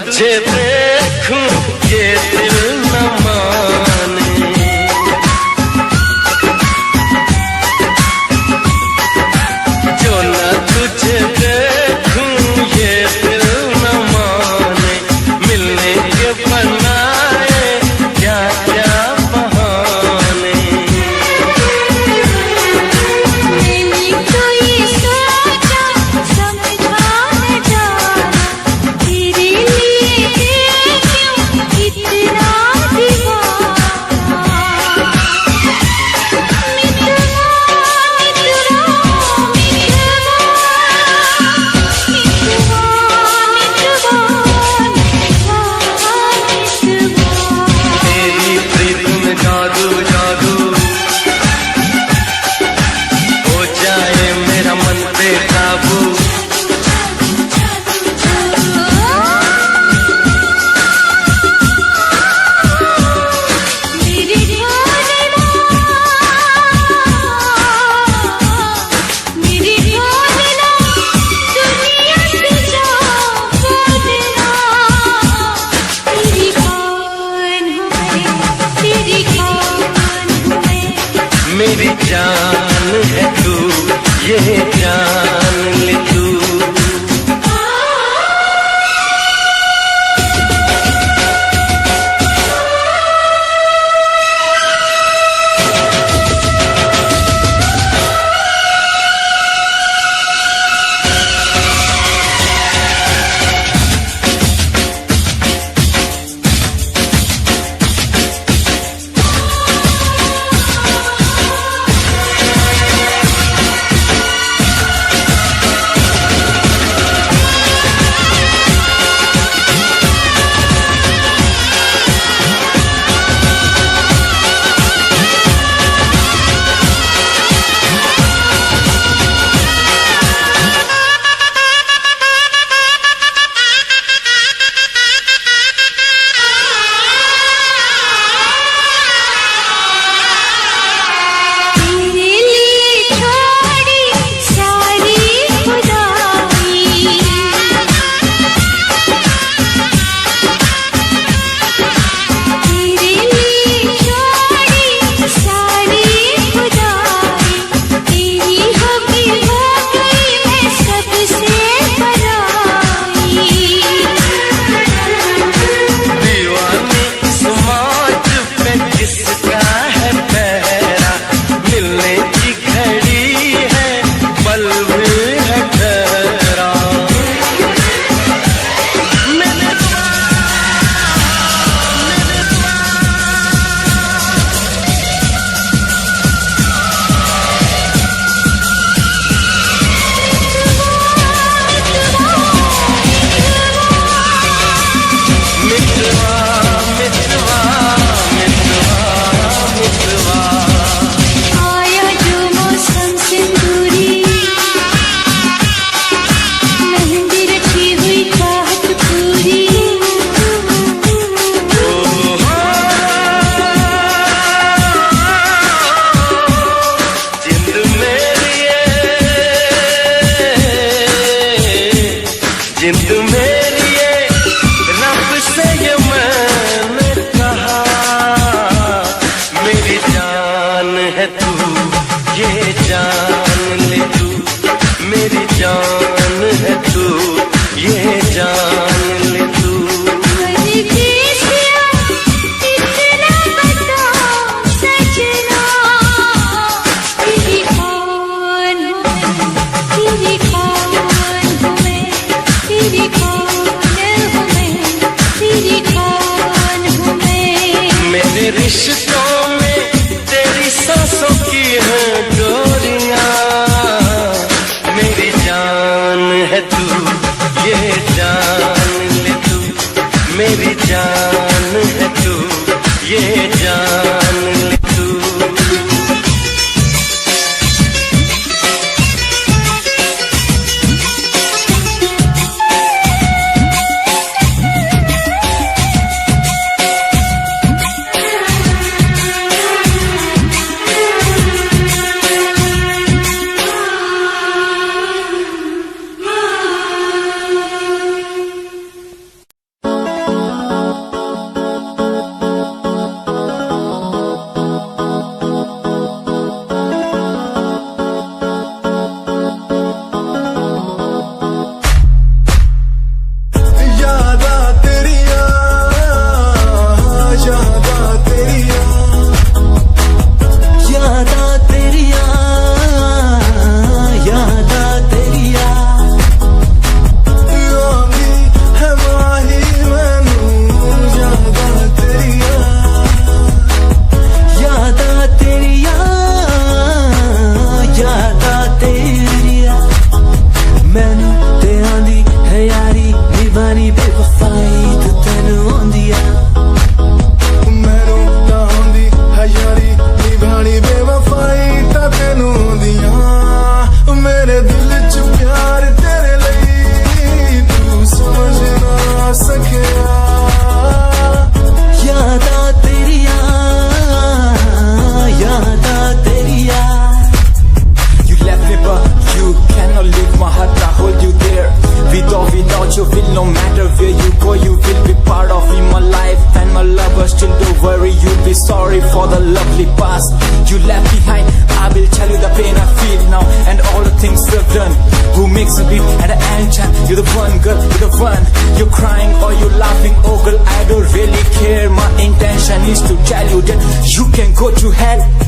तुझे देखूं ये दिल न माने, जो न तुझे देखूं ये दिल न माने, मिलने के बनाए क्या क्या बहाने। मैंने तो ये सोचा समझा न जाना, तेरे लिए क्यों इतना दीवाना। तेरी प्रीत में जादू जादू हो जाए मेरा मन बेकाबू। मेरी जान है तू, ये जान ले तू। जिंद मेरी ये रब से ये मैंने कहा, मेरी जान है तू, ये जान ले तू। मेरी जान है तू, ये जान ले तू। मेरे रिश्तों में तेरी सांसों की है डोरियां, मेरी जान है तू। worry, you'll be sorry for the lovely past you left behind. I will tell you the pain I feel now and all the things we've done. Who makes a beat at the end time? You're the one, girl, you're the one. You're crying or you're laughing, oh girl, I don't really care. My intention is to tell you that you can go to hell.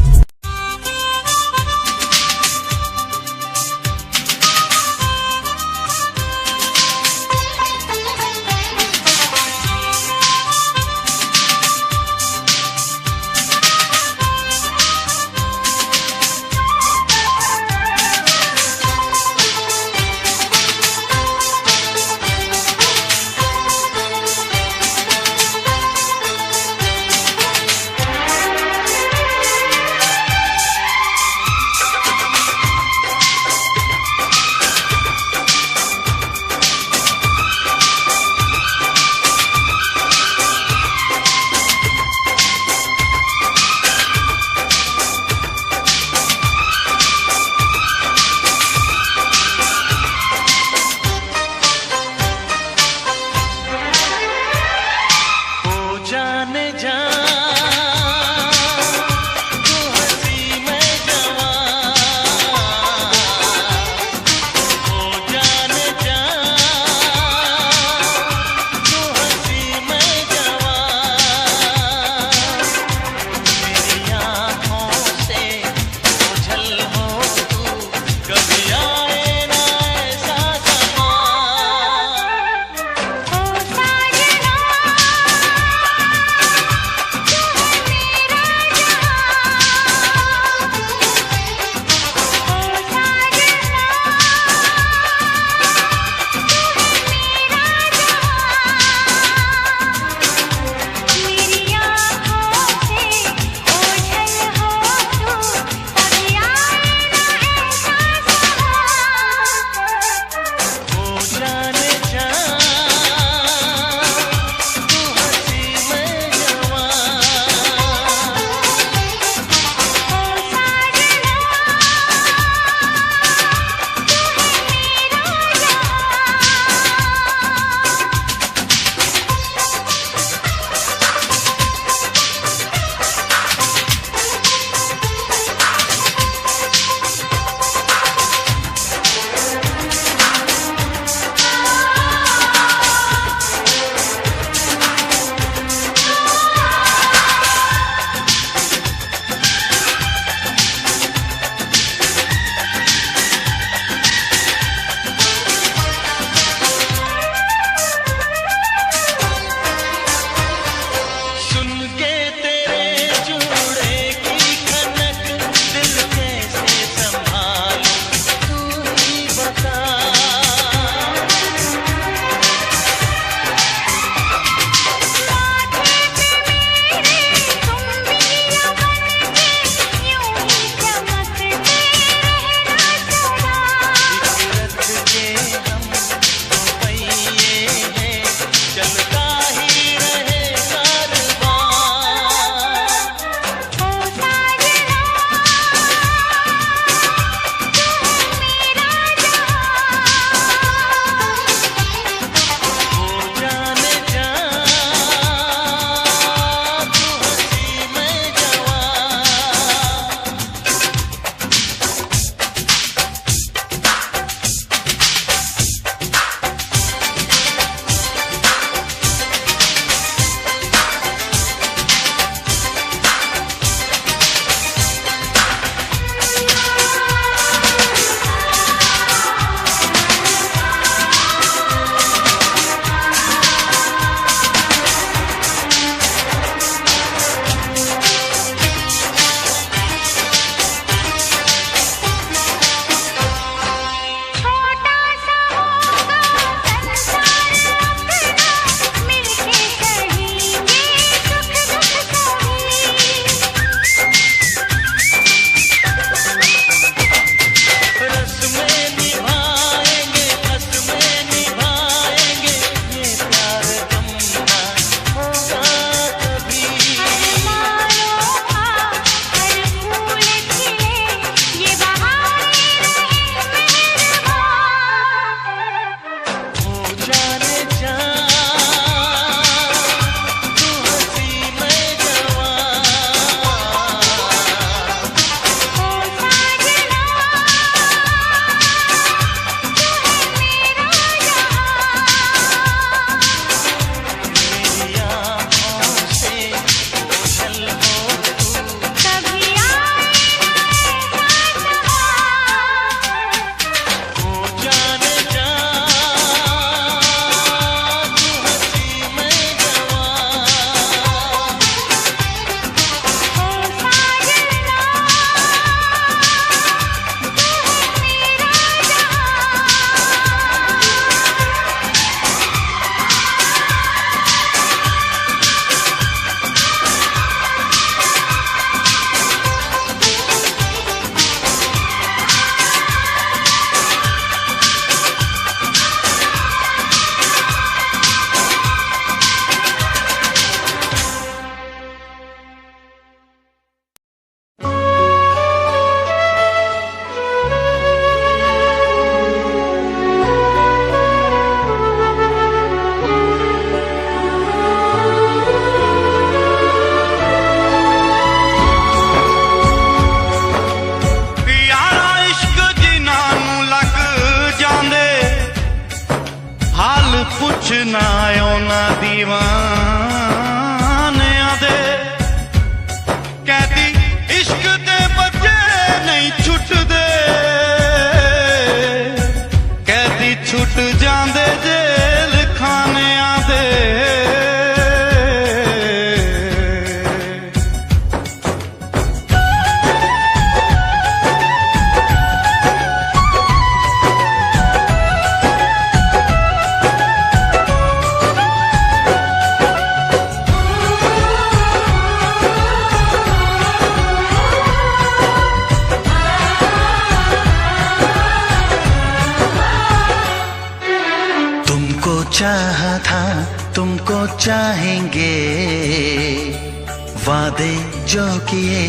चाहा था तुमको चाहेंगे, वादे जो किए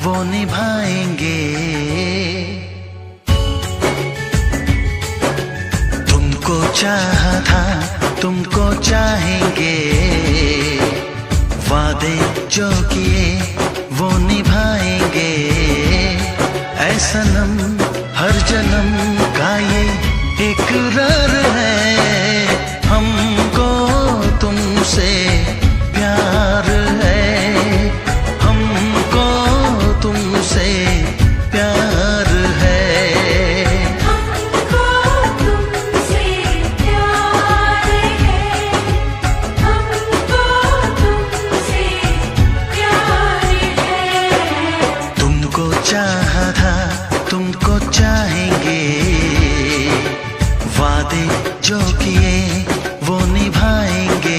वो निभाएंगे। तुमको चाहा था तुमको चाहेंगे, वादे जो किए वो निभाएंगे। ऐ सनम हर जन्म का ये इकरार है, हमको तुमसे प्यार है, हमको तुमसे प्यार है। हमको तुमसे प्यार है, हमको तुमसे प्यार है। तुमको चाहा था तुमको चाहेंगे, वादे जो किए वो निभाएंगे।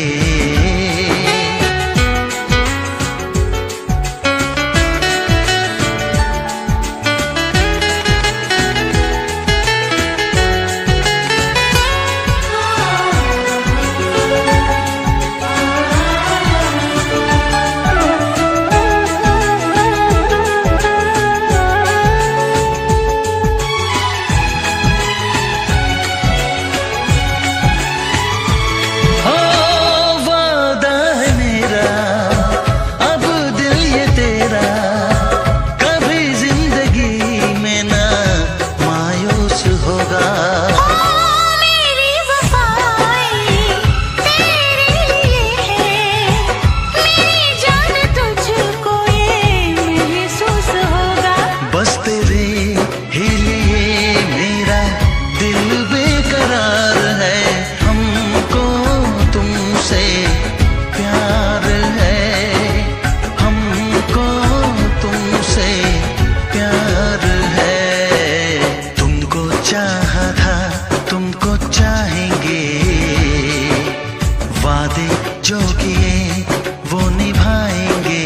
जो किए वो निभाएंगे।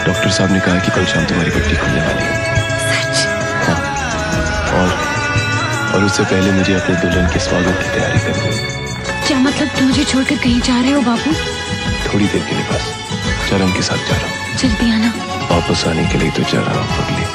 डॉक्टर साहब ने कहा कि कल शाम तुम्हारी पट्टी खुलने वाली है। सच? हाँ। और उससे पहले मुझे अपने दुल्हन के स्वागत की तैयारी करनी है। क्या मतलब तुम मुझे छोड़कर कहीं जा रहे हो बाबू? थोड़ी देर के लिए बस, चरण के साथ जा रहा हूँ। जल्दी आना। वापस आने के लिए तो जा रहा हूँ पगली।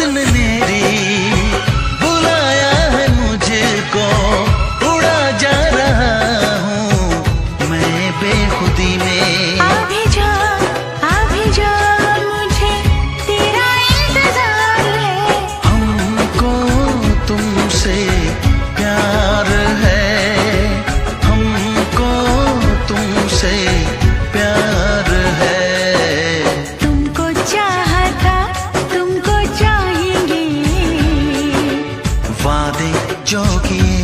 ने मेरी बुलाया है मुझको, उड़ा जा रहा हूँ मैं बेखुदी में। अभी जा मुझे तेरा इंतजार है। हमको तुमसे प्यार है, हमको तुमसे प्यार है। तुमको चाहा था तुमको चाहेंगे, वादे जो किए